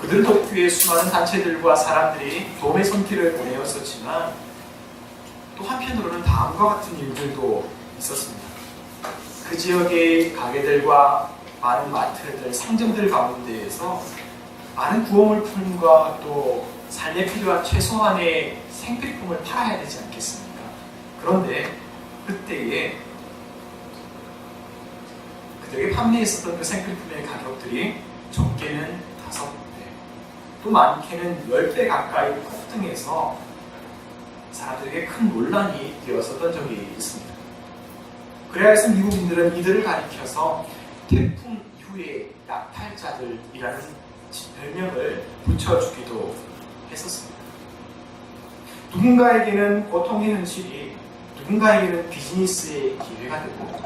그들 돕기에 수많은 단체들과 사람들이 도움의 손길을 보내었었지만 또 한편으로는 다음과 같은 일들도 있었습니다. 그 지역의 가게들과 많은 마트들, 상점들 가운데에서 많은 구호물품과 또 삶에 필요한 최소한의 생필품을 팔아야 되지 않겠습니까? 그런데 그때에 그들에게 판매했었던 그 생필품의 가격들이 적게는 5배, 또 많게는 10배 가까이 폭등해서 사람들에게 큰 논란이 되었었던 적이 있습니다. 그래야 해서 미국인들은 이들을 가리켜서 태풍 이후의 약탈자들이라는 별명을 붙여주기도 했었습니다. 누군가에게는 고통의 현실이 누군가에게는 비즈니스의 기회가 되고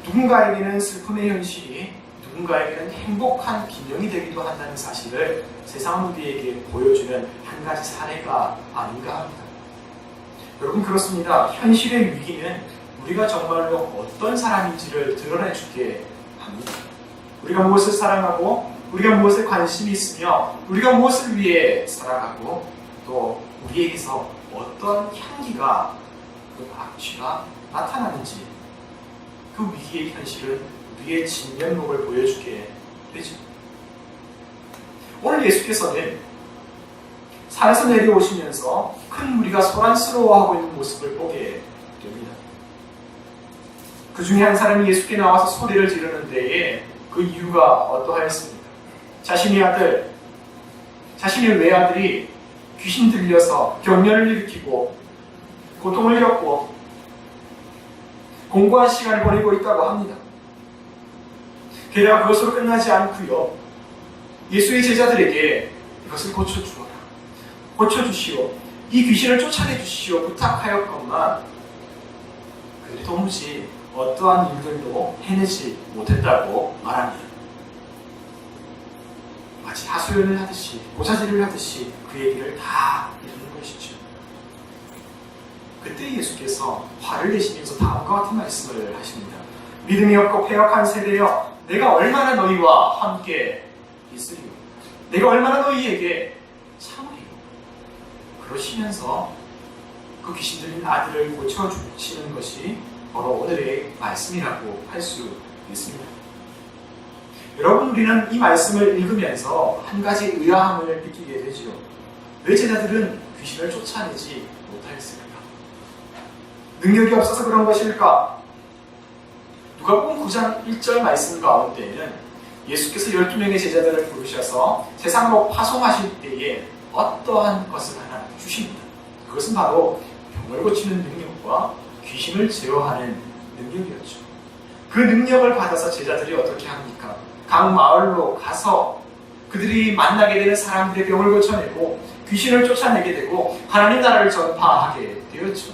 누군가에게는 슬픔의 현실이 누군가에게는 행복한 기념이 되기도 한다는 사실을 세상 우리에게 보여주는 한 가지 사례가 아닌가 합니다. 여러분, 그렇습니다. 현실의 위기는 우리가 정말로 어떤 사람인지를 드러내주게 합니다. 우리가 무엇을 사랑하고 우리가 무엇에 관심이 있으며 우리가 무엇을 위해 살아가고 또 우리에게서 어떤 향기가 또 악취가 나타나는지 그 위기의 현실은 우리의 진면목을 보여주게 되죠. 오늘 예수께서는 산에서 내려오시면서 큰 무리가 소란스러워하고 있는 모습을 보게 됩니다. 그 중에 한 사람이 예수께 나와서 소리를 지르는 데에 그 이유가 어떠하였습니까? 자신의 외아들이 귀신 들려서 경련을 일으키고 고통을 겪고 공고한 시간을 보내고 있다고 합니다. 게다가 그것으로 끝나지 않고요, 예수의 제자들에게 이것을 고쳐주시오, 이 귀신을 쫓아내주시오 부탁하였건만 그들이 도무지 어떠한 일들도 해내지 못했다고 말합니다. 마치 하소연을 하듯이 고사질을 하듯이 그 얘기를 다 이루는 것이죠. 그때 예수께서 화를 내시면서 다음과 같은 말씀을 하십니다. 믿음이 없고 패역한 세대여, 내가 얼마나 너희와 함께 있으리요, 내가 얼마나 너희에게 참으리요. 그러시면서 그 귀신 들린 아들을 고쳐주시는 것이 바로 오늘의 말씀이라고 할 수 있습니다. 여러분, 우리는 이 말씀을 읽으면서 한 가지 의아함을 느끼게 되지요. 왜 제자들은 귀신을 쫓아내지 못하였을까? 능력이 없어서 그런 것일까? 누가복음 9장 1절 말씀 가운데에는 예수께서 12명의 제자들을 부르셔서 세상으로 파송하실 때에 어떠한 것을 하나 주십니다. 그것은 바로 병을 고치는 능력과 귀신을 제어하는 능력이었죠. 그 능력을 받아서 제자들이 어떻게 합니까? 각 마을로 가서 그들이 만나게 되는 사람들의 병을 고쳐내고 귀신을 쫓아내게 되고 하나님 나라를 전파하게 되었죠.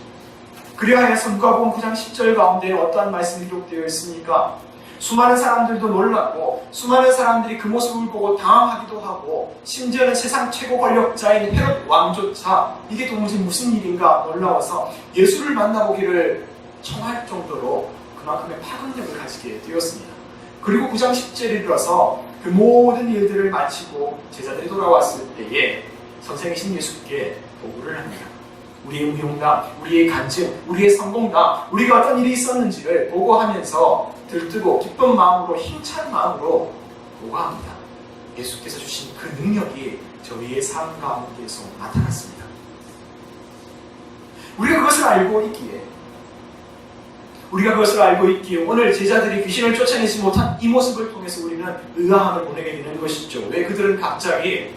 그리하여서 누가복음 9장 10절 가운데 어떠한 말씀이 기록되어 있습니까? 수많은 사람들도 놀랐고 수많은 사람들이 그 모습을 보고 당황하기도 하고 심지어는 세상 최고 권력자인 헤롯 왕조차 이게 도무지 무슨 일인가 놀라워서 예수를 만나보기를 청할 정도로 그만큼의 파급력을 가지게 되었습니다. 그리고 9장 10절에 이르러서 그 모든 일들을 마치고 제자들이 돌아왔을 때에 선생이신 예수께 보고를 합니다. 우리의 무용담, 우리의 간증, 우리의 성공담, 우리가 어떤 일이 있었는지를 보고하면서 들뜨고 기쁜 마음으로 힘찬 마음으로 보고합니다. 예수께서 주신 그 능력이 저희의 삶 가운데서 나타났습니다. 우리가 그것을 알고 있기에 오늘 제자들이 귀신을 쫓아내지 못한 이 모습을 통해서 우리는 의아함을 보내게 되는 것이죠. 왜 그들은 갑자기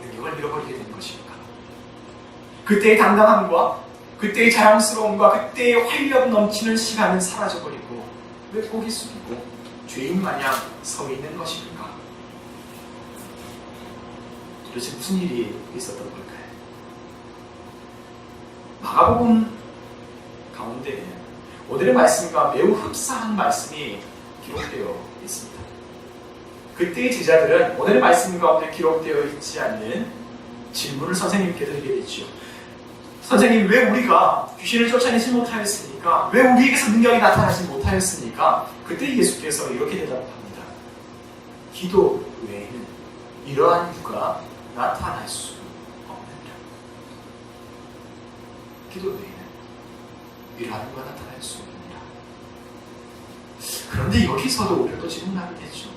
능력을 잃어버리게 된 것입니까? 그때의 당당함과 그때의 자랑스러움과 그때의 활력 넘치는 시간은 사라져버리고 왜 고개 숙이고 죄인 마냥 서 있는 것입니까? 도대체 무슨 일이 있었던 걸까요? 마가복음 가운데 오늘의 말씀과 매우 흡사한 말씀이 기록되어 있습니다. 그때의 제자들은 오늘의 말씀 가운데 기록되어 있지 않는 질문을 선생님께 드리게 되죠. 선생님, 왜 우리가 귀신을 쫓아내지 못하였습니까? 왜 우리에게서 능력이 나타나지 못하였습니까? 그때 예수께서 이렇게 대답합니다. 기도 외에는 이러한 유가 나타날 수 없느니라. 기도 외에는 이러한 유가 나타날 수 없느니라. 그런데 여기서도 우리가 또 질문하게 되죠.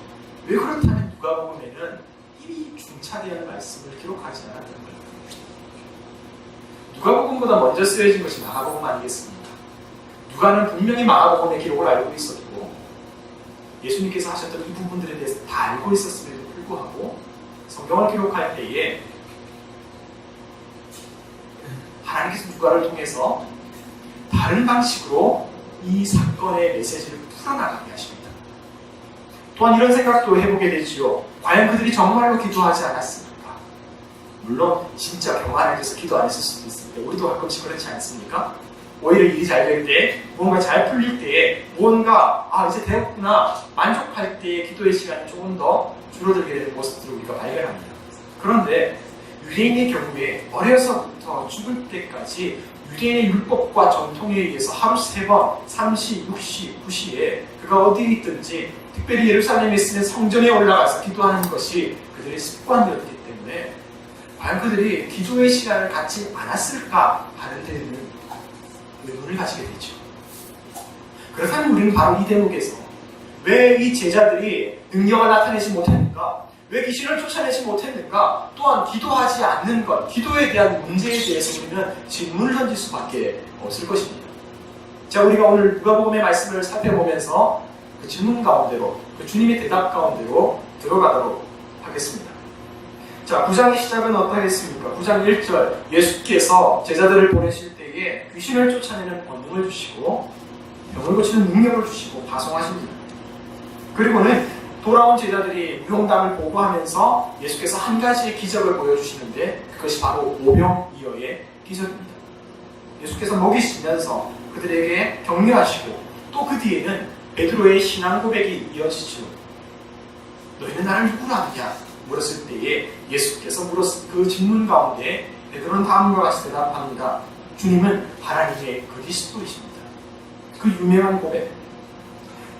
왜 그렇다면 누가복음에는 이미 중차대한 말씀을 기록하지 않았던 걸까요? 누가복음보다 먼저 쓰여진 것이 마가복음 아니겠습니까? 누가는 분명히 마가복음의 기록을 알고 있었고 예수님께서 하셨던 이 부분들에 대해서 다 알고 있었음에도 불구하고 성경을 기록할 때에 하나님께서 누가를 통해서 다른 방식으로 이 사건의 메시지를 풀어나가게 하십니다. 또한 이런 생각도 해보게 되지요. 과연 그들이 정말로 기도하지 않았습니까? 물론 진짜 경건해져서 기도 안 했을 수도 있습니다. 우리도 가끔씩 그렇지 않습니까? 오히려 일이 잘 될 때, 뭔가 잘 풀릴 때에 뭔가 이제 되었구나 만족할 때의 기도의 시간이 조금 더 줄어들게 되는 모습들을 우리가 발견합니다. 그런데 유대인의 경우에 어려서부터 죽을 때까지 유대인의 율법과 전통에 의해서 하루 3번 3시, 6시, 9시에 그가 어디에 있든지 특별히 예루살렘에 있으면 성전에 올라가서 기도하는 것이 그들의 습관이었기 때문에 과연 그들이 기도의 시간을 갖지 않았을까 하는 데는 의문을 가지게 되죠. 그렇다면 우리는 바로 이 대목에서 왜 이 제자들이 능력을 나타내지 못했는가? 왜 귀신을 쫓아내지 못했는가? 또한 기도하지 않는 것, 기도에 대한 문제에 대해서 우리는 질문을 던질 수밖에 없을 것입니다. 자, 우리가 오늘 누가복음의 말씀을 살펴보면서 그 질문 가운데로, 그 주님의 대답 가운데로 들어가도록 하겠습니다. 자, 9장의 시작은 어떠겠습니까? 9장 1절, 예수께서 제자들을 보내실 때에 귀신을 쫓아내는 권능을 주시고 병을 고치는 능력을 주시고 파송하십니다. 그리고는 돌아온 제자들이 무용담을 보고하면서 예수께서 한 가지의 기적을 보여주시는데 그것이 바로 오병이어의 기적입니다. 예수께서 먹이시면서 그들에게 격려하시고 또 그 뒤에는 베드로의 신앙 고백이 이어지죠. 너희는 나를 누구로 아느냐? 물었을 때에 예수께서 물었을 그 질문 가운데 베드로는 다음과 같이 대답합니다. 주님은 하나님의 그리스도이십니다. 그 유명한 고백.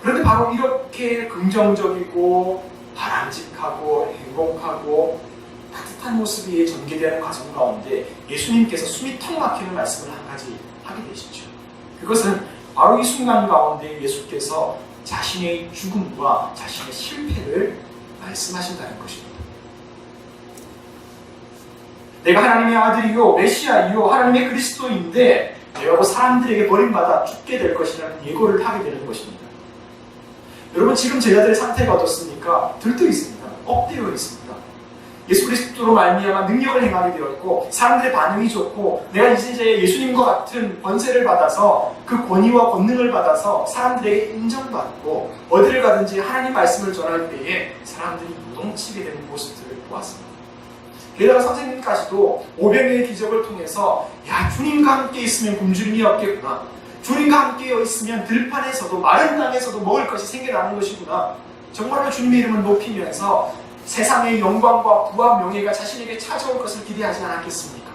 그런데 바로 이렇게 긍정적이고 바람직하고 행복하고 따뜻한 모습이 전개되는 과정 가운데 예수님께서 숨이 턱 막히는 말씀을 한 가지 하게 되시죠. 그것은 바로 이 순간 가운데 예수께서 자신의 죽음과 자신의 실패를 말씀하신다는 것입니다. 내가 하나님의 아들이요 메시아이요 하나님의 그리스도인데 내가 사람들에게 버림받아 죽게 될 것이라는 예고를 하게 되는 것입니다. 여러분 지금 제자들의 상태가 어떻습니까? 들떠 있습니다. 엎드려 있습니다. 예수 그리스도로 말미암아 능력을 행하게 되었고 사람들의 반응이 좋고 내가 이제 예수님과 같은 권세를 받아서 그 권위와 권능을 받아서 사람들에게 인정받고 어디를 가든지 하나님 말씀을 전할 때에 사람들이 요동치게 되는 모습들을 보았습니다. 게다가 선생님까지도 오병이어의 기적을 통해서 야 주님과 함께 있으면 굶주림이 없겠구나. 주님과 함께 있으면 들판에서도 마른 땅에서도 먹을 것이 생겨나는 것이구나. 정말로 주님의 이름을 높이면서 세상의 영광과 부와 명예가 자신에게 찾아올 것을 기대하지 않았겠습니까?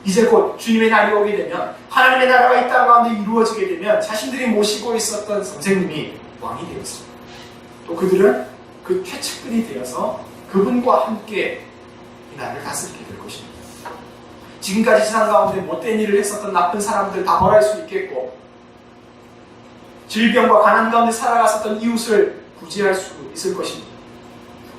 이제 곧 주님의 날이 오게 되면 하나님의 나라가 이 땅 가운데 이루어지게 되면 자신들이 모시고 있었던 선생님이 왕이 되었습니다. 또 그들은 그 최측근이 되어서 그분과 함께 이 나라를 다스리게 될 것입니다. 지금까지 세상 가운데 못된 일을 했었던 나쁜 사람들 다 벌할 수 있겠고 질병과 가난 가운데 살아갔었던 이웃을 구제할 수 있을 것입니다.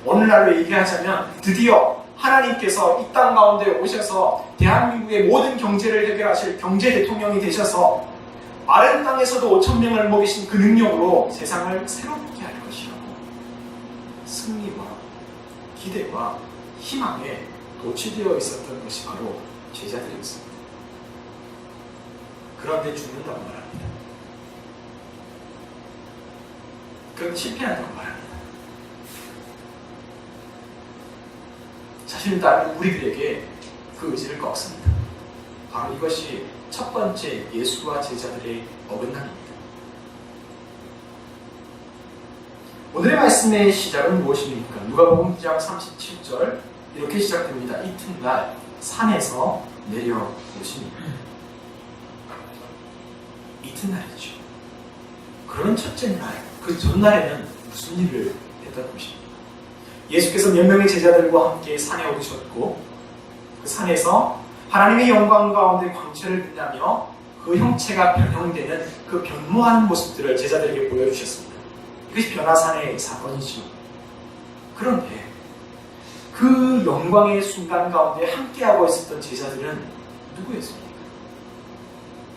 오늘날로 얘기하자면 드디어 하나님께서 이 땅 가운데 오셔서 대한민국의 모든 경제를 해결하실 경제 대통령이 되셔서 마른 땅에서도 5,000명을 먹이신 그 능력으로 세상을 새롭게 할 것이라고 승리와 기대와 희망에 도취되어 있었던 것이 바로 제자들이었습니다. 그런데 죽는다고 말합니다. 그런데 실패한다고 말합니다. 자신을 따르는 우리들에게 그 의지를 꺾습니다. 바로 이것이 첫 번째 예수와 제자들의 어긋남입니다. 오늘의 말씀의 시작은 무엇입니까? 누가복음 9장 37절 이렇게 시작됩니다. 이튿날 산에서 내려오십니다. 이튿날이죠. 그런 첫째 날, 그 전날에는 무슨 일을 했던 것입니까? 예수께서 몇 명의 제자들과 함께 산에 오르셨고 그 산에서 하나님의 영광 가운데 광채를 빛나며 그 형체가 변형되는 그 변모한 모습들을 제자들에게 보여주셨습니다. 이것이 변화산의 사건이죠. 그런데 그 영광의 순간 가운데 함께하고 있었던 제자들은 누구였습니까?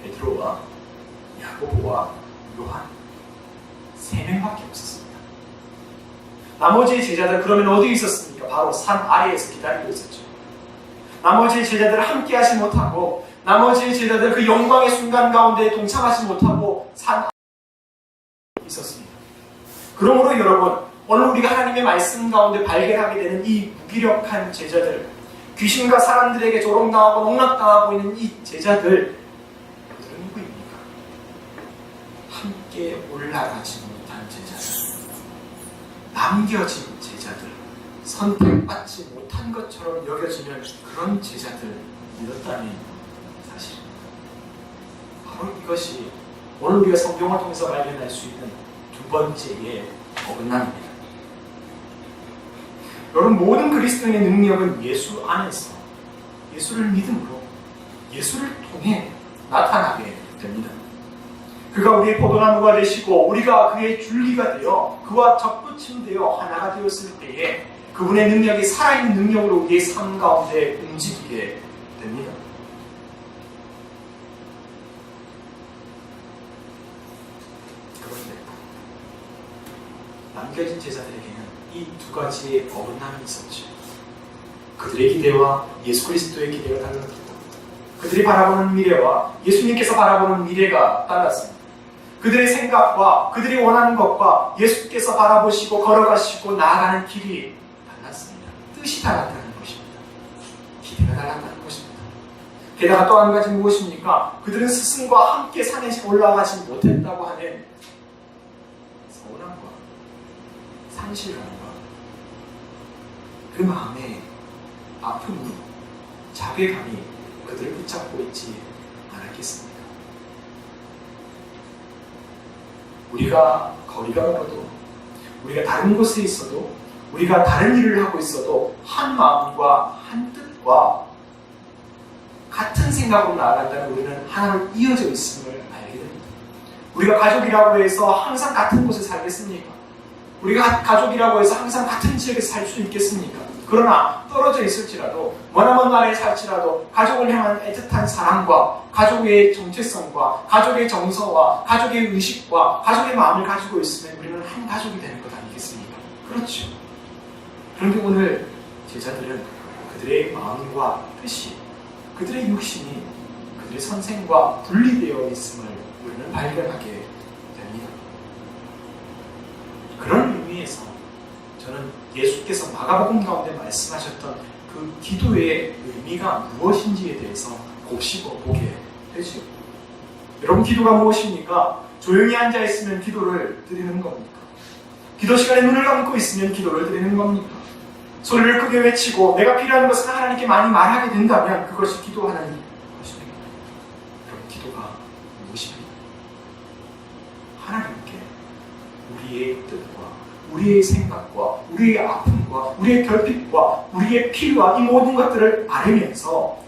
베드로와 야고보와 요한 3명밖에 없었습니다. 나머지 제자들 그러면 어디 있었습니까? 바로 산 아래에서 기다리고 있었죠. 나머지 제자들 함께 하지 못하고 나머지 제자들 그 영광의 순간 가운데 동참하지 못하고 산 아래에 있었습니다. 그러므로 여러분, 오늘 우리가 하나님의 말씀 가운데 발견하게 되는 이 무기력한 제자들, 귀신과 사람들에게 조롱당하고 농락당하고 있는 이 제자들, 그들은 누구입니까? 함께 올라가지 못한 제자들, 남겨진 제자들, 선택받지 못한 것처럼 여겨지는 그런 제자들이었다는 사실입니다. 바로 이것이 오늘 우리가 성경을 통해서 발견할 수 있는 두 번째의 어긋남입니다. 여러분, 모든 그리스도인의 능력은 예수 안에서, 예수를 믿음으로, 예수를 통해 나타나게 됩니다. 그가 우리의 포도나무가 되시고 우리가 그의 줄기가 되어 그와 접붙임되어 하나가 되었을 때에 그분의 능력이 살아있는 능력으로 우리의 삶 가운데 움직이게 됩니다. 그런데 남겨진 제자들에게는 이 두 가지의 어긋남이 있었죠. 그들의 기대와 예수 그리스도의 기대가 달랐고 그들이 바라보는 미래와 예수님께서 바라보는 미래가 달랐습니다. 그들의 생각과 그들이 원하는 것과 예수께서 바라보시고 걸어가시고 나아가는 길이 달랐습니다. 뜻이 달랐다는 것입니다. 기대가 달랐다는 것입니다. 게다가 또 한 가지 무엇입니까? 그들은 스승과 함께 산에 올라가지 못했다고 하는 서운함과 상실감과 그 마음의 아픔으로 자괴감이 그들을 붙잡고 있지 않았겠습니까? 우리가 거리가 멀어도, 우리가 다른 곳에 있어도, 우리가 다른 일을 하고 있어도 한 마음과 한 뜻과 같은 생각으로 나아간다면 우리는 하나로 이어져 있음을 알게 됩니다. 우리가 가족이라고 해서 항상 같은 곳에 살겠습니까? 우리가 가족이라고 해서 항상 같은 지역에서 살 수 있겠습니까? 그러나 떨어져 있을지라도, 머나먼 나라에 살지라도 가족을 향한 애틋한 사랑과 가족의 정체성과 가족의 정서와 가족의 의식과 가족의 마음을 가지고 있으면 우리는 한 가족이 되는 것 아니겠습니까? 그렇죠. 그런데 오늘 제자들은 그들의 마음과 뜻이, 그들의 육신이 그들의 선생과 분리되어 있음을 우리는 발견하게 됩니다. 그런 의미에서 저는 예수께서 마가복음 가운데 말씀하셨던 그 기도의 의미가 무엇인지에 대해서 곱씹어 보게 되죠. 여러분, 기도가 무엇입니까? 조용히 앉아 있으면 기도를 드리는 겁니까? 기도 시간에 눈을 감고 있으면 기도를 드리는 겁니까? 소리를 크게 외치고 내가 필요한 것을 하나님께 많이 말하게 된다면 그것이 기도하는 것입니다. 그럼 기도가 무엇입니까? 하나님께 우리의 뜻과 우리의 생각과 우리의 아픔과 우리의 결핍과 우리의 필요와 이 모든 것들을 아뢰면서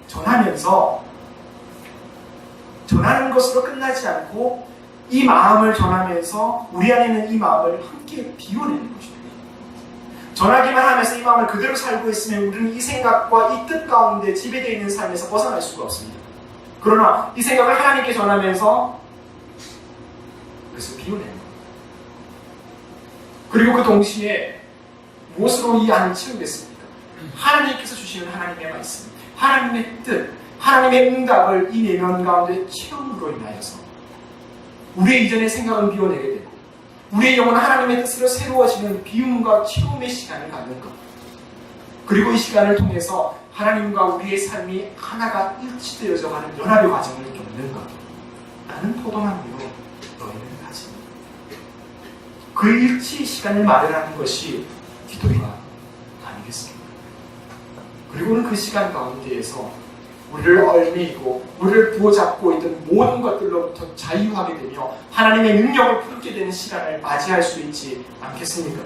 전하는 것으로 끝나지 않고 이 마음을 전하면서 우리 안에 있는 이 마음을 함께 비워내는 것입니다. 전하기만 하면서 이 마음을 그대로 살고 있으면 우리는 이 생각과 이 뜻 가운데 지배되어 있는 삶에서 벗어날 수가 없습니다. 그러나 이 생각을 하나님께 전하면서 그래서 비워내는 겁니다. 그리고 그 동시에 무엇으로 이 안을 채우겠습니까? 하나님께서 주시는 하나님의 말씀, 하나님의 뜻, 하나님의 응답을 이 내면 가운데 체험으로 인하여서 우리의 이전의 생각은 비워내게 되고 우리의 영혼은 하나님의 뜻으로 새로워지는 비움과 체험의 시간을 갖는 것, 그리고 이 시간을 통해서 하나님과 우리의 삶이 하나가 일치되어져 가는 연합의 과정을 겪는 것, 나는 포도나무로 너희는 가지. 그 일치 시간을 마련하는 것이 기도가 아니겠습니까? 그리고는 그 시간 가운데에서 우리를 얽매이고 우리를 부어잡고 있던 모든 것들로부터 자유하게 되며 하나님의 능력을 품게 되는 시간을 맞이할 수 있지 않겠습니까?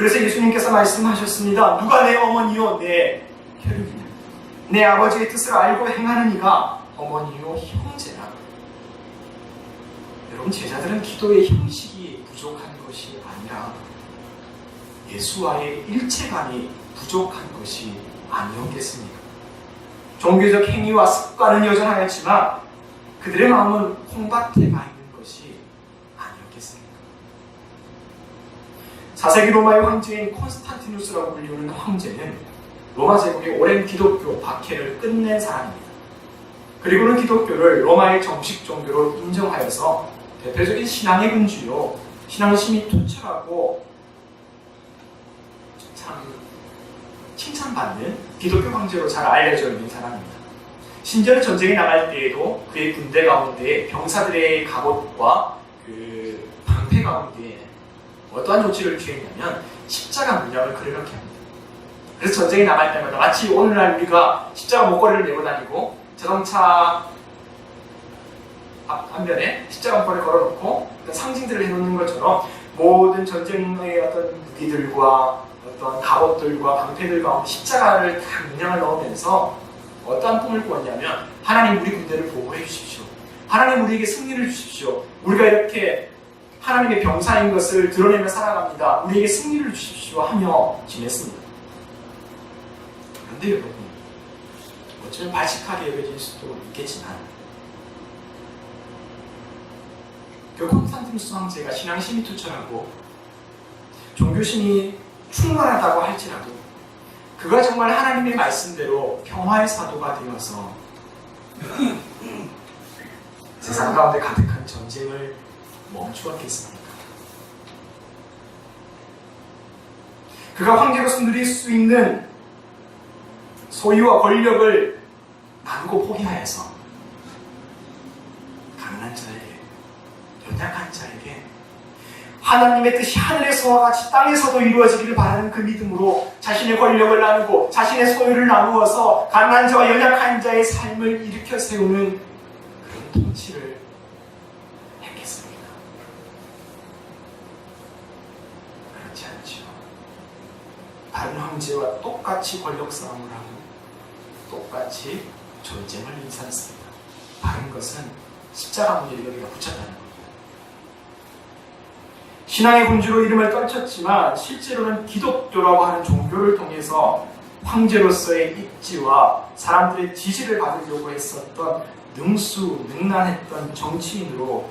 그래서 예수님께서 말씀하셨습니다. 누가 내 어머니요 내 혈육이냐. 내 아버지의 뜻을 알고 행하는 이가 어머니요 형제라. 여러분, 제자들은 기도의 형식이 부족한 것이 아니라 예수와의 일체감이 부족한 것이 아니었겠습니까? 종교적 행위와 습관은 여전하였지만 그들의 마음은 콩밭에 가 있는 것이 아니었겠습니까? 4세기 로마의 황제인 콘스탄티누스라고 불리우는 황제는 로마 제국의 오랜 기독교 박해를 끝낸 사람입니다. 그리고는 기독교를 로마의 정식 종교로 인정하여서 대표적인 신앙의 군주요, 신앙심이 투철하고 참 칭찬받는 기독교 황제로 잘 알려져 있는 사람입니다. 심지어는 전쟁에 나갈 때에도 그의 군대 가운데 병사들의 갑옷과 그 방패 가운데 어떠한 조치를 취했냐면 십자가 문양을 그려넣게 합니다. 그래서 전쟁에 나갈 때마다 마치 오늘날 우리가 십자가 목걸이를 메고 다니고 자동차 앞면에 십자가 목걸이를 걸어놓고 어떤 상징들을 해놓는 것처럼 모든 전쟁의 어떤 무기들과 어떤 갑옷들과 방패들 가운데 십자가를 다 문양을 넣으면서 어떠한 꿈을 꾸었냐면, 하나님 우리 군대를 보호해 주십시오. 하나님 우리에게 승리를 주십시오. 우리가 이렇게 하나님의 병사인 것을 드러내며 살아갑니다. 우리에게 승리를 주십시오 하며 지냈습니다. 그런데 여러분, 어쩌면 발칙하게 여겨질 수도 있겠지만 그 콘스탄티누스 황제가 신앙심이 투철하고 종교심이 충만하다고 할지라도 그가 정말 하나님의 말씀대로 평화의 사도가 되어서 세상 가운데 가득한 전쟁을 멈추었겠습니까? 그가 황제로서 누릴 수 있는 소유와 권력을 나누고 포기하여서 가난한 자에게, 연약한 자에게 하나님의 뜻이 하늘에서와 같이 땅에서도 이루어지기를 바라는 그 믿음으로 자신의 권력을 나누고 자신의 소유를 나누어서 가난한 자와 연약한 자의 삶을 일으켜 세우는 그런 통치를 했겠습니까? 그렇지 않죠. 다른 황제와 똑같이 권력 싸움을 하고 똑같이 전쟁을 일삼습니다. 다른 것은 십자가 문제를 여기가 붙였다는 겁니다. 신앙의 군주로 이름을 떨쳤지만 실제로는 기독교라고 하는 종교를 통해서 황제로서의 입지와 사람들의 지지를 받으려고 했었던 능수능란했던 정치인으로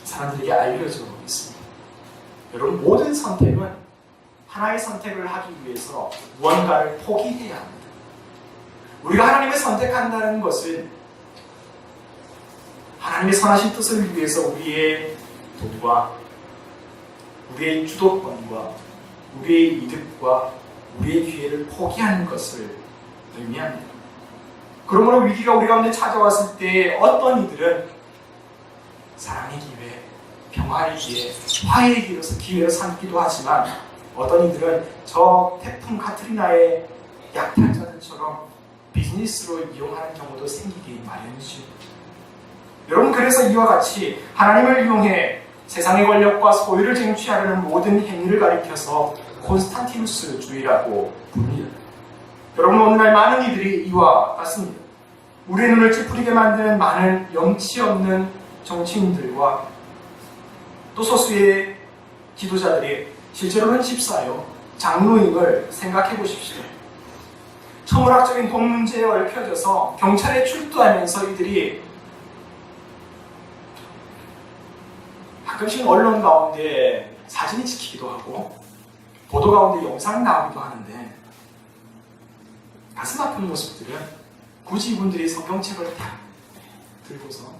사람들에게 알려져 있습니다. 여러분, 모든 선택은 하나의 선택을 하기 위해서 무언가를 포기해야 합니다. 우리가 하나님을 선택한다는 것은 하나님의 선하신 뜻을 위해서 우리의 돈과 우리의 주도권과 우리의 이득과 우리의 기회를 포기하는 것을 의미합니다. 그러므로 위기가 우리 가운데 찾아왔을 때 어떤 이들은 사랑의 기회, 평화의 기회, 화해의 기회로 삼기도 하지만 어떤 이들은 저 태풍 카트리나의 약탈자들처럼 비즈니스로 이용하는 경우도 생기기 마련이죠. 여러분, 그래서 이와 같이 하나님을 이용해 세상의 권력과 소유를 쟁취하려는 모든 행위를 가리켜서 콘스탄티누스 주의라고 부릅니다. 여러분, 오늘날 많은 이들이 이와 같습니다. 우리의 눈을 찌푸리게 만드는 많은 염치 없는 정치인들과 또 소수의 지도자들이 실제로는 집사요, 장로임을 생각해 보십시오. 천문학적인 돈 문제에 얽혀져서 경찰에 출두하면서 이들이 가끔씩 언론 가운데 사진이 찍히기도 하고 보도 가운데 영상이 나오기도 하는데 가슴 아픈 모습들은 굳이 이분들이 성경책을 딱 들고서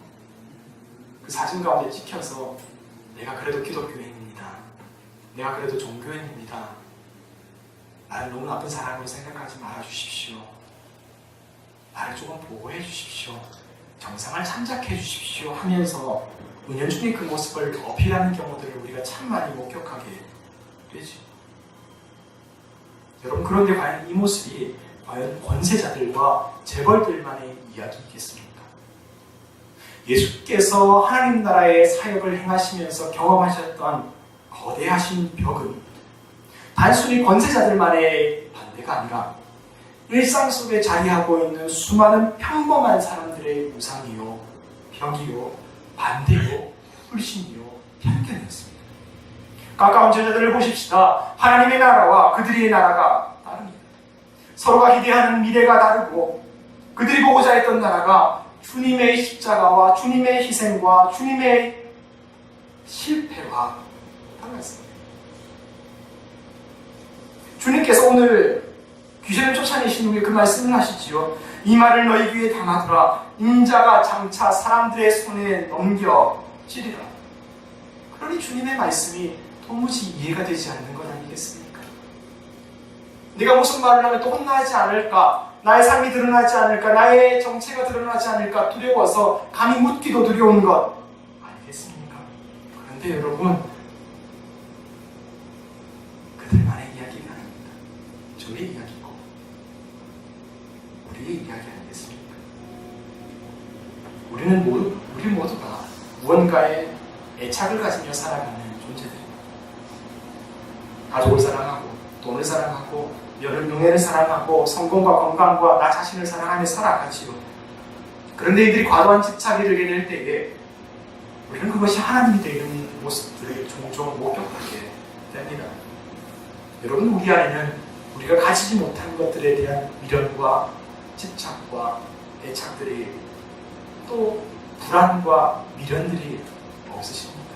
그 사진 가운데 찍혀서 내가 그래도 기독교인입니다. 내가 그래도 종교인입니다. 나를 너무 나쁜 사람으로 생각하지 말아주십시오. 나를 조금 보호해 주십시오. 정상을 참작해 주십시오 하면서 은연중에 그 모습을 어필하는 경우들을 우리가 참 많이 목격하게 되죠. 여러분, 그런데 과연 이 모습이 과연 권세자들과 재벌들만의 이야기겠습니까? 예수께서 하나님 나라의 사역을 행하시면서 경험하셨던 거대하신 벽은 단순히 권세자들만의 반대가 아니라 일상 속에 자리하고 있는 수많은 평범한 사람들의 우상이요, 벽이요, 반대요, 불신이요, 편견이었습니다. 가까운 제자들을 보십시다. 하나님의 나라와 그들의 나라가 다릅니다. 서로가 기대하는 미래가 다르고 그들이 보고자 했던 나라가 주님의 십자가와 주님의 희생과 주님의 실패와 달랐습니다. 주님께서 오늘 귀신을 쫓아내신 후에 그 말씀을 하시지요. 이 말을 너희 귀에 담아두라. 인자가 장차 사람들의 손에 넘겨지리라. 그러니 주님의 말씀이 도무지 이해가 되지 않는 것 아니겠습니까? 내가 무슨 말을 하면 또 혼나지 않을까? 나의 삶이 드러나지 않을까? 나의 정체가 드러나지 않을까? 두려워서 감히 묻기도 두려운 것 아니겠습니까? 그런데 여러분, 그들만의 이야기가 아닙니다. 저의 이야기고 우리의 이야기 아니겠습니까? 우리 모두가 무언가에 애착을 가지며 살아가는 존재들입니다. 가족을 사랑하고 돈을 사랑하고 명예를 사랑하고 성공과 건강과 나 자신을 사랑하며 살아가지요. 그런데 이들이 과도한 집착에 이르게 될 때에 우리는 그것이 하나님이 되는 모습들을 종종 목격하게 됩니다. 여러분, 우리 안에는 우리가 가지지 못한 것들에 대한 미련과 집착과 애착들이 또 불안과 미련들이 없으십니까?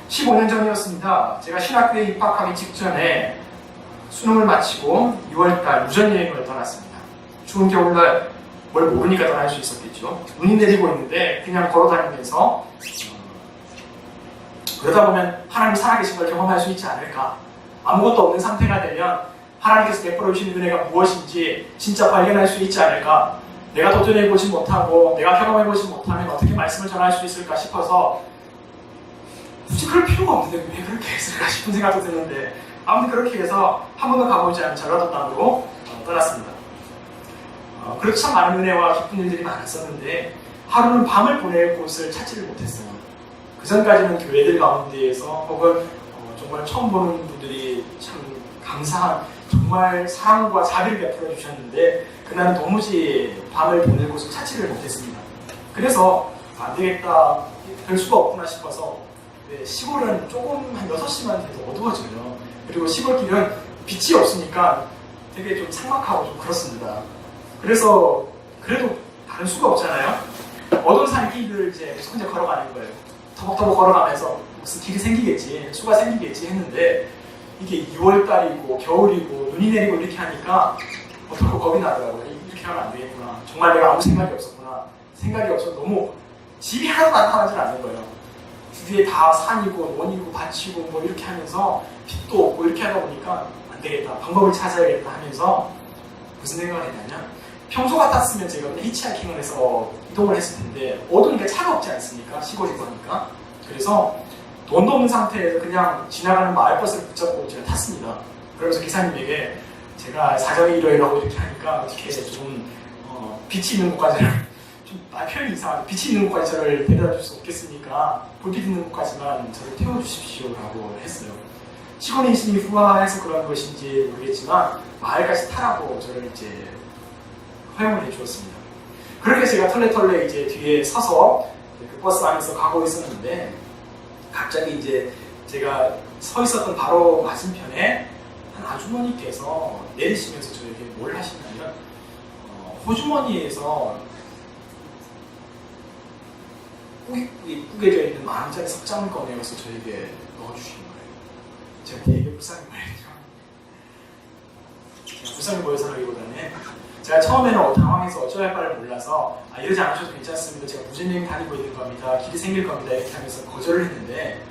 15년 전이었습니다. 제가 신학교에 입학하기 직전에 수능을 마치고 6월달 무전여행을 떠났습니다. 추운 겨울날 뭘 모르니까 떠날 수 있었겠죠. 눈이 내리고 있는데 그냥 걸어다니면서 그러다 보면 하나님 살아계신 걸 경험할 수 있지 않을까. 아무것도 없는 상태가 되면 하나님께서 베풀어 주신 은혜가 무엇인지 진짜 발견할 수 있지 않을까. 내가 도전해보지 못하고 내가 경험해보지 못하면 어떻게 말씀을 전할 수 있을까 싶어서 굳이 그럴 필요가 없는데 왜 그렇게 했을까 싶은 생각도 드는데 아무튼 그렇게 해서 한 번도 가보지 않은 전라도 땅으로 떠났습니다. 그래도 참 많은 은혜와 기쁜 일들이 많았었는데 하루는 밤을 보낼 곳을 찾지를 못했어요. 그 전까지는 교회들 가운데에서 혹은 정말 처음 보는 분들이 참 감사한 정말 사랑과 자비를 베풀어 주셨는데 그날은 도무지 밤을 보낼 곳을 찾지를 못했습니다. 그래서 안 되겠다, 별 수가 없구나 싶어서 시골은 조금 한 6시만 돼도 어두워져요. 그리고 시골길은 빛이 없으니까 되게 좀 삭막하고 좀 그렇습니다. 그래서 그래도 다른 수가 없잖아요. 어두운 산길을 이제 혼자 걸어가는 거예요. 터벅터벅 걸어가면서 무슨 길이 생기겠지, 수가 생기겠지 했는데 이게 2월달이고 겨울이고 눈이 내리고 이렇게 하니까 어떻게 겁이 나더라고요. 이렇게 하면 안 되겠구나. 정말 내가 아무 생각이 없었구나. 생각이 없어서 너무 집이 하나도 나타나질 않는 거예요. 주위에 다 산이고 원이고 밭이고 뭐 이렇게 하면서 빛도 없고 이렇게 하다 보니까 안 되겠다. 방법을 찾아야겠다 하면서 무슨 생각을 했냐면 평소 같았으면 제가 히치하이킹을 해서 이동을 했을 텐데 어두우니까 차가 없지 않습니까? 시골이고 하니까. 그래서 돈도 없는 상태에서 그냥 지나가는 마을버스를 붙잡고 제가 탔습니다. 그러면서 기사님에게 제가 사정이 이러이러하고 이렇게 하니까 어떻게 좀 빛이 있는 곳까지는 좀 표현이 이상하죠. 빛이 있는 곳까지 저를 데려다 줄 수 없겠습니까? 불빛 있는 곳까지만 저를 태워주십시오 라고 했어요. 시골인심이 후화해서 그런 것인지 모르겠지만 마을까지 타라고 저를 이제 허용을 해주었습니다. 그렇게 제가 털레털레 이제 뒤에 서서 그 버스 안에서 가고 있었는데 갑자기 이제 제가 서 있었던 바로 맞은편에 한 아주머니께서 내리시면서 저에게 뭘 하시냐면 호주머니에서 꾸겨져 있는 10,000원짜리 석장을 꺼내어서 저에게 넣어주신 거예요. 제가 되게 불쌍해 보였죠. 불쌍해 보여서라기보다는 제가 처음에는 당황해서 어쩌야 할 바를 몰라서 이러지 않으셔도 괜찮습니다. 제가 무전여행 다니고 있는 겁니다. 길이 생길 겁니다. 이렇게 하면서 거절을 했는데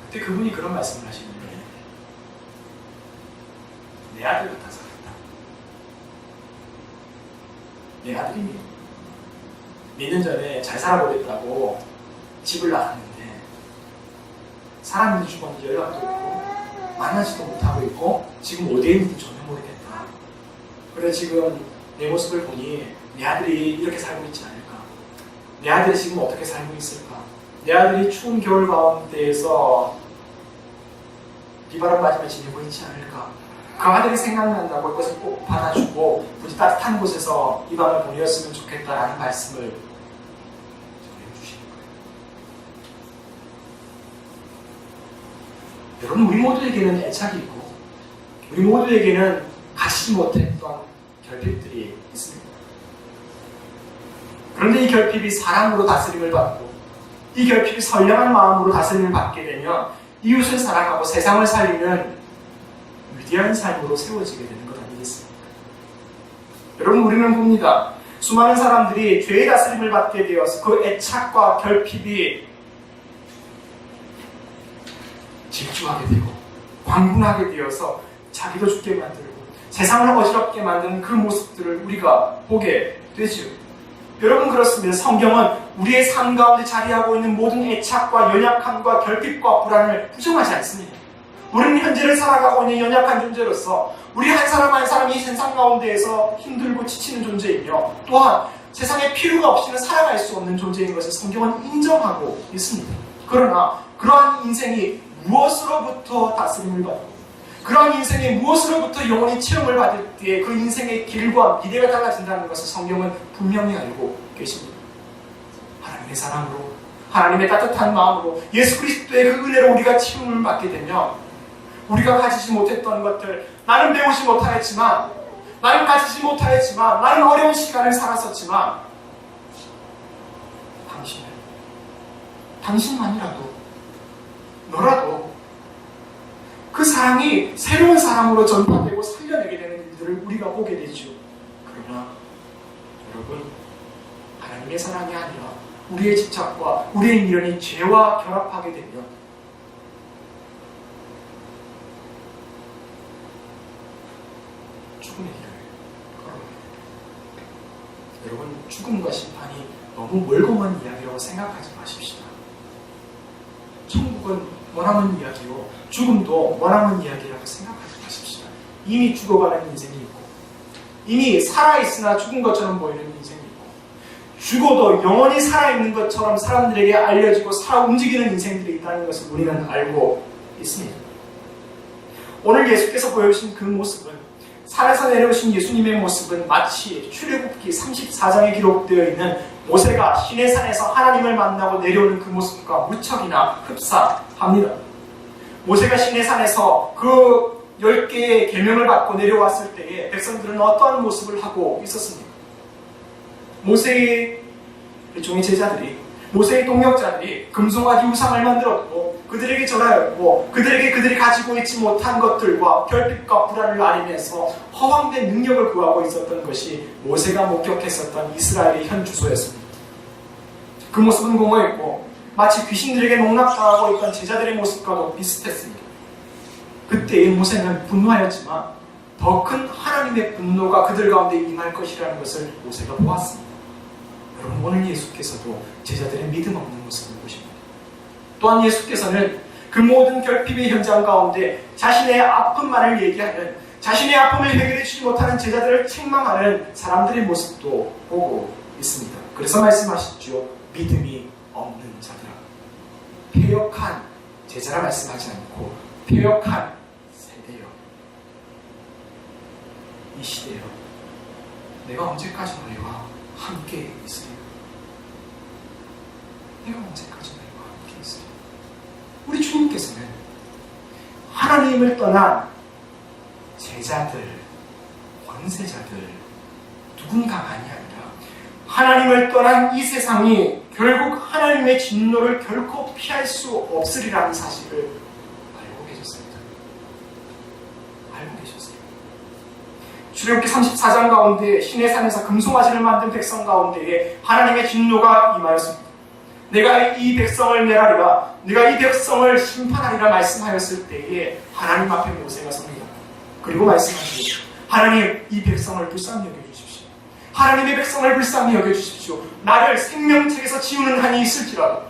그때 그분이 그런 말씀을 하시는 거예요. 내 아들 같아서 그렇다. 내 아들이 몇 년 전에 잘 살아보겠다고 집을 나갔는데 사람인지 죽었는지 연락도 없고 만나지도 못하고 있고 지금 어디에 있는지 전혀 모르겠다. 그래 지금 내 모습을 보니 내 아들이 이렇게 살고 있지 않을까? 내 아들이 지금 어떻게 살고 있을까? 내 아들이 추운 겨울 가운데에서 비바람 맞으며 지내고 있지 않을까? 그 아들이 생각난다고 이것을 꼭 받아주고 부디 따뜻한 곳에서 이 밤을 보내었으면 좋겠다라는 말씀을 전해주시는 거예요. 여러분, 우리 모두에게는 애착이 있고 우리 모두에게는 가지지 못했던 결핍들이 있습니다. 그런데 이 결핍이 사랑으로 다스림을 받고 이 결핍이 선량한 마음으로 다스림을 받게 되면 이웃을 사랑하고 세상을 살리는 위대한 삶으로 세워지게 되는 것 아니겠습니까? 여러분, 우리는 봅니다. 수많은 사람들이 죄의 다스림을 받게 되어서 그 애착과 결핍이 질주하게 되고 광분하게 되어서 자기도 죽게 만들고 세상을 어지럽게 만드는 그 모습들을 우리가 보게 되죠. 여러분, 그렇습니다. 성경은 우리의 삶 가운데 자리하고 있는 모든 애착과 연약함과 결핍과 불안을 부정하지 않습니다. 우리는 현재를 살아가고 있는 연약한 존재로서 우리 한 사람 한 사람이 이 세상 가운데에서 힘들고 지치는 존재이며 또한 세상에 필요가 없이는 살아갈 수 없는 존재인 것을 성경은 인정하고 있습니다. 그러나 그러한 인생이 무엇으로부터 다스림을 받고 그러한 인생이 무엇으로부터 영원히 체험을 받을 때에 그 인생의 길과 미래가 달라진다는 것을 성경은 분명히 알고 계십니다. 하나님의 사랑으로, 하나님의 따뜻한 마음으로, 예수 그리스도의 그 은혜로 우리가 체험을 받게 되면 우리가 가지지 못했던 것들, 나는 배우지 못하였지만, 나는 가지지 못하였지만, 나는 어려운 시간을 살았었지만 당신만이라도, 너라도 그 사랑이 새로운 사랑으로 전파되고 살려내게 되는 일들을 우리가 보게 되죠. 그러나 여러분, 하나님의 사랑이 아니라 우리의 집착과 우리의 미련이 죄와 결합하게 되면 죽음의 길을 걸어가게 됩니다. 여러분, 죽음과 심판이 너무 멀고 먼 이야기라고 생각하지 마십시다. 천국은 머나먼 이야기요, 죽음도 머나먼 이야기라고 생각하지 마십시다. 이미 죽어가는 인생이 있고 이미 살아있으나 죽은 것처럼 보이는 인생이 있고 죽어도 영원히 살아있는 것처럼 사람들에게 알려지고 살아 움직이는 인생들이 있다는 것을 우리는 알고 있습니다. 오늘 예수께서 보여주신 그 모습은, 산에서 내려오신 예수님의 모습은 마치 출애굽기 34장에 기록되어 있는 모세가 시내산에서 하나님을 만나고 내려오는 그 모습과 무척이나 흡사합니다. 모세가 시내산에서 그 10개의 계명을 받고 내려왔을 때에 백성들은 어떠한 모습을 하고 있었습니까? 모세의 일종의 제자들이, 모세의 동역자들이 금송아지 우상을 만들었고 그들에게 절하였고 그들이 가지고 있지 못한 것들과 결핍과 불안을 나누면서 허황된 능력을 구하고 있었던 것이 모세가 목격했었던 이스라엘의 현 주소였습니다. 그 모습은 공허했고 마치 귀신들에게 농락당하고 있던 제자들의 모습과도 비슷했습니다. 그때의 모세는 분노하였지만 더 큰 하나님의 분노가 그들 가운데 임할 것이라는 것을 모세가 보았습니다. 여러분, 오늘 예수께서도 제자들의 믿음 없는 모습을 보십니다. 또한 예수께서는 그 모든 결핍의 현장 가운데 자신의 아픔만을 얘기하는, 자신의 아픔을 해결해 주지 못하는 제자들을 책망하는 사람들의 모습도 보고 있습니다. 그래서 말씀하시죠. 믿음이 없는 자들아. 패역한 제자라 말씀하지 않고 패역한 세대여, 이 시대여, 내가 언제까지 너희와 함께 있으리요? 내가 언제까지 너희와 함께 있으리요? 우리 주님께서는 하나님을 떠난 제자들, 권세자들, 누군가만이 아니라 하나님을 떠난 이 세상이 결국 하나님의 진노를 결코 피할 수 없으리라는 사실을 알고 계셨습니다. 알고 계셨어요. 출애굽기 34장 가운데 시내산에서 금송아지를 만든 백성 가운데에 하나님의 진노가 임하였습니다. 내가 이 백성을 멸하리라, 내가 이 백성을 심판하리라 말씀하였을 때에 하나님 앞에 모세가 섭니다. 그리고 말씀하시죠. 하나님, 이 백성을 불쌍히 여겨주십시오. 하나님의 백성을 불쌍히 여겨주십시오. 나를 생명책에서 지우는 한이 있을지라도,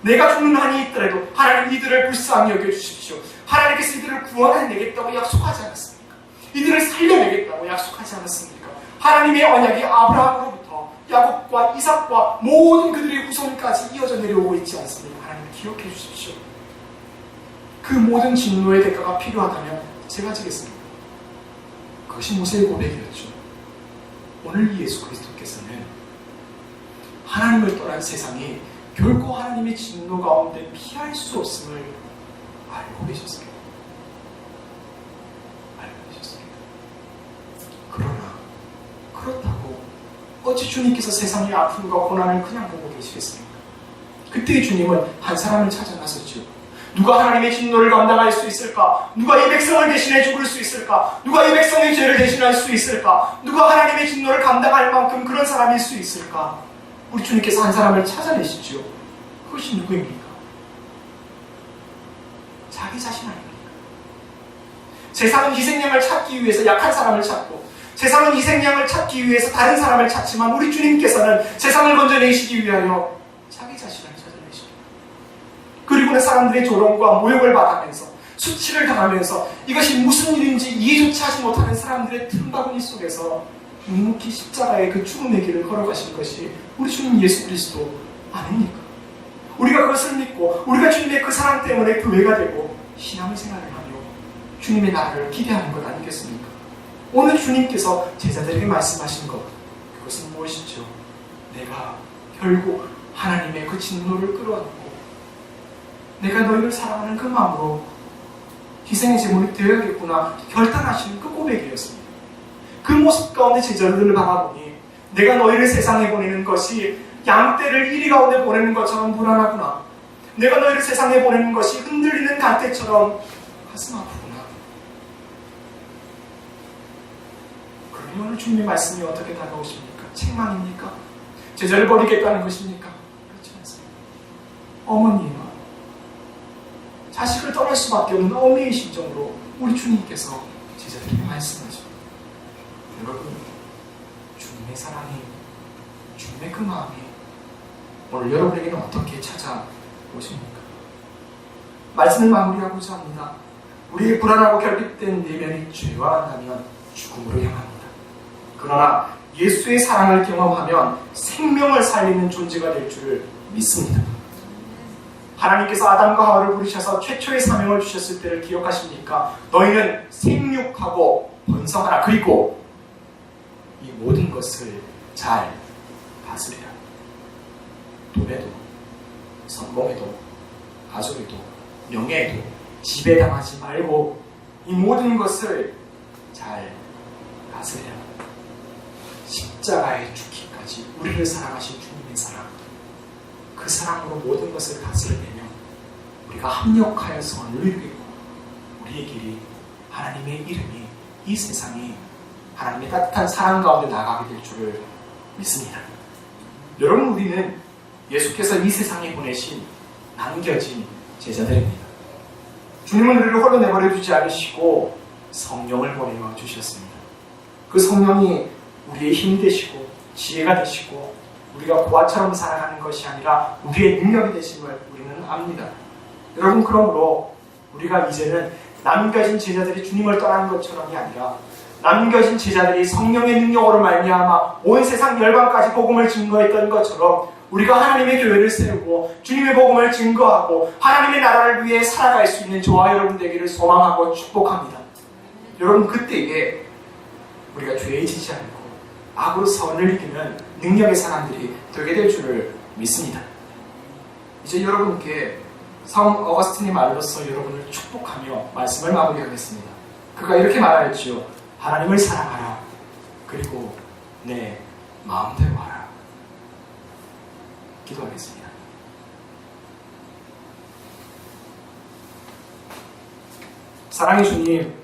내가 죽는 한이 있더라도 하나님 이들을 불쌍히 여겨주십시오. 하나님께서 이들을 구원해내겠다고 약속하지 않았습니까? 이들을 살려내겠다고 약속하지 않았습니까? 하나님의 언약이 아브라함으로부터 야곱과 이삭과 모든 그들의 후손까지 이어져 내려오고 있지 않습니까? 하나님 기억해 주십시오. 그 모든 진노의 대가가 필요하다면 제가 지겠습니다. 그것이 모세의 고백이었죠. 오늘 예수 그리스도께서는 하나님을 떠난 세상이 결코 하나님의 진노 가운데 피할 수 없음을 알고 계셨습니다. 알고 계셨습니다. 그러나 그렇다고 어찌 주님께서 세상의 아픔과 고난을 그냥 보고 계시겠습니까? 그때 주님은 한 사람을 찾아 나섰죠. 누가 하나님의 진노를 감당할 수 있을까? 누가 이 백성을 대신해 죽을 수 있을까? 누가 이 백성의 죄를 대신할 수 있을까? 누가 하나님의 진노를 감당할 만큼 그런 사람일 수 있을까? 우리 주님께서 한 사람을 찾아내시죠. 그것이 누구입니까? 자기 자신 아닙니까? 세상은 희생양을 찾기 위해서 약한 사람을 찾고, 세상은 희생양을 찾기 위해서 다른 사람을 찾지만 우리 주님께서는 세상을 건져내시기 위하여 자기 자신을 찾아내십니다. 그리고는 사람들의 조롱과 모욕을 받으면서, 수치를 당하면서 이것이 무슨 일인지 이해조차 하지 못하는 사람들의 틈바구니 속에서 묵묵히 십자가의 그 죽음의 길을 걸어가신 것이 우리 주님 예수 그리스도 아닙니까? 우리가 그것을 믿고 우리가 주님의 그 사랑 때문에 교회가 되고 신앙의 생활을 하며 주님의 나라를 기대하는 것 아니겠습니까? 오늘 주님께서 제자들에게 말씀하신 것, 그것은 무엇이죠? 내가 결국 하나님의 그 진노를 끌어안고 내가 너희를 사랑하는 그 마음으로 희생의 제물이 되어야겠구나 결단하시는 그 고백이었습니다. 그 모습 가운데 제자들을 바라보니 내가 너희를 세상에 보내는 것이 양떼를 이리 가운데 보내는 것처럼 불안하구나. 내가 너희를 세상에 보내는 것이 흔들리는 갈대처럼 가슴 아프구나. 그러니 오늘 주님의 말씀이 어떻게 다가오십니까? 책망입니까? 제자를 버리겠다는 것입니까? 그렇지 않습니다. 어머니와 자식을 떠날 수밖에 없는 어미의 심정으로 우리 주님께서 제자들에게 말씀하죠. 여러분, 주님의 사랑이, 주님의 그 마음이 오늘 여러분에게는 어떻게 찾아오십니까? 말씀을 마무리하고자 합니다. 우리의 불안하고 결핍된 내면이 죄와 만나면 죽음으로 향합니다. 그러나 예수의 사랑을 경험하면 생명을 살리는 존재가 될 줄을 믿습니다. 하나님께서 아담과 하와를 부르셔서 최초의 사명을 주셨을 때를 기억하십니까? 너희는 생육하고 번성하라. 그리고 이 모든 것을 잘 다스리라. 돈에도, 성공에도, 가족에도, 명예에도 지배당하지 말고 이 모든 것을 잘 다스리라. 십자가에 죽기까지 우리를 사랑하신 주님의 사랑, 그 사랑으로 모든 것을 다스려내면 우리가 합력하여서 언을 이루겠고 우리의 길이, 하나님의 이름이 이 세상이 하나님의 따뜻한 사랑 가운데 나가게 될 줄을 믿습니다. 여러분, 우리는 예수께서 이 세상에 보내신 남겨진 제자들입니다. 주님은 우리를 홀로 내버려 두지 않으시고 성령을 보내어 주셨습니다. 그 성령이 우리의 힘이 되시고 지혜가 되시고 우리가 고아처럼 살아가는 것이 아니라 우리의 능력이 되심을 우리는 압니다. 여러분, 그러므로 우리가 이제는 남겨진 제자들이 주님을 떠난 것처럼이 아니라 남겨진 제자들이 성령의 능력으로 말미암아 온 세상 열방까지 복음을 증거했던 것처럼 우리가 하나님의 교회를 세우고 주님의 복음을 증거하고 하나님의 나라를 위해 살아갈 수 있는 저와 여러분 되기를 소망하고 축복합니다. 여러분, 그때에 우리가 죄에 지지 않고 악으로 선을 이기는 능력의 사람들이 되게 될 줄을 믿습니다. 이제 여러분께 성 어거스틴의 말로서 여러분을 축복하며 말씀을 마무리하겠습니다. 그가 이렇게 말하였지요. 하나님을 사랑하라. 그리고 내 마음대로 하라. 기도하겠습니다. 사랑의 주님,